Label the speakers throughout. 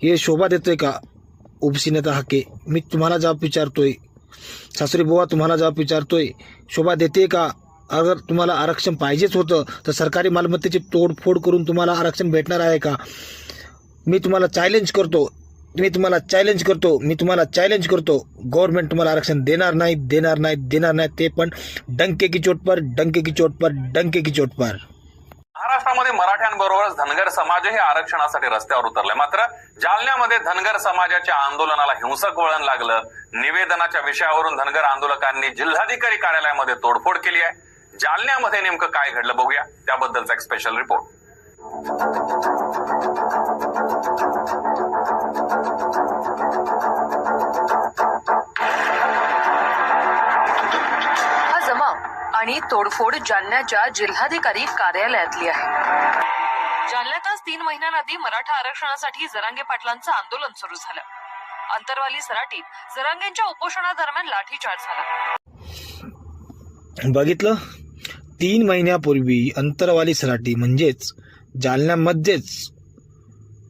Speaker 1: हे शोभा देतोय का ओबीसी नेता हाके? मी तुम्हाला जवाब विचारतोय, सासरी बुवा तुम्हाला जवाब विचारतोय, शोभा देते का? अगर तुम्हाला आरक्षण पाहिजेच होतं तर सरकारी मालमत्तेची तोडफोड करून तुम्हाला आरक्षण भेटणार आहे का? मी तुम्हाला चॅलेंज करतो, मी तुम्हाला चॅलेंज करतो, गव्हर्नमेंट तुम्हाला आरक्षण देणार नाही, ते पण डंके की चोट पर, डंके की चोट पर.
Speaker 2: महाराष्ट्रामध्ये मराठ्यांबरोबरच धनगर समाजही आरक्षणासाठी रस्त्यावर उतरलाय. मात्र जालन्यामध्ये धनगर समाजाच्या आंदोलनाला हिंसक वळण लागलं. निवेदनाच्या विषयावरून धनगर आंदोलकांनी जिल्हाधिकारी कार्यालयामध्ये तोडफोड केली आहे. जालन्यामध्ये नेमकं काय घडलं बघूया, त्याबद्दलचा एक स्पेशल रिपोर्ट.
Speaker 3: हा जमाव आणि तोडफोड जालन्याच्या जिल्हाधिकारी कार्यालयातली आहे. जालन्यातच 3 महिन्यांआधी मराठा आरक्षणासाठी जरांगे पाटलांचं आंदोलन सुरू झालं. अंतरवाली सराटीत जरांगेंच्या उपोषणादरम्यान लाठीचार्ज झाला.
Speaker 1: बघितलं, 3 महिन्यापूर्वी अंतरवाली सराटी म्हणजेच जालन्यामध्येच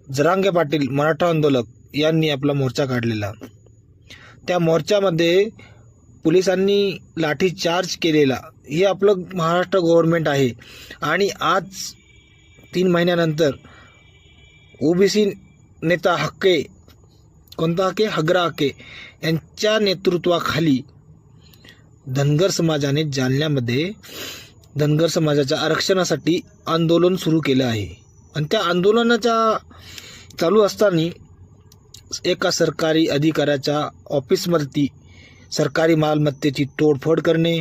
Speaker 1: जरांगे पाटील मराठा आंदोलक यांनी आपला मोर्चा काढलेला. त्या मोर्चामध्ये पोलिसांनी लाठीचार्ज केलेला. हे आपलं महाराष्ट्र गव्हर्नमेंट आहे. आणि आज 3 महिन्यानंतर ओबीसी नेता हक्के, कोणता हक्के? हगरा हक्के यांच्या नेतृत्वाखाली धनगर समाजाने जालन्यामध्ये धनगर समाजाच्या आरक्षणासाठी आंदोलन सुरू केलं आहे. आणि त्या आंदोलनाच्या चालू असताना एका सरकारी अधिकाऱ्याच्या ऑफिसवरती सरकारी मालमत्तेची तोडफोड करणे,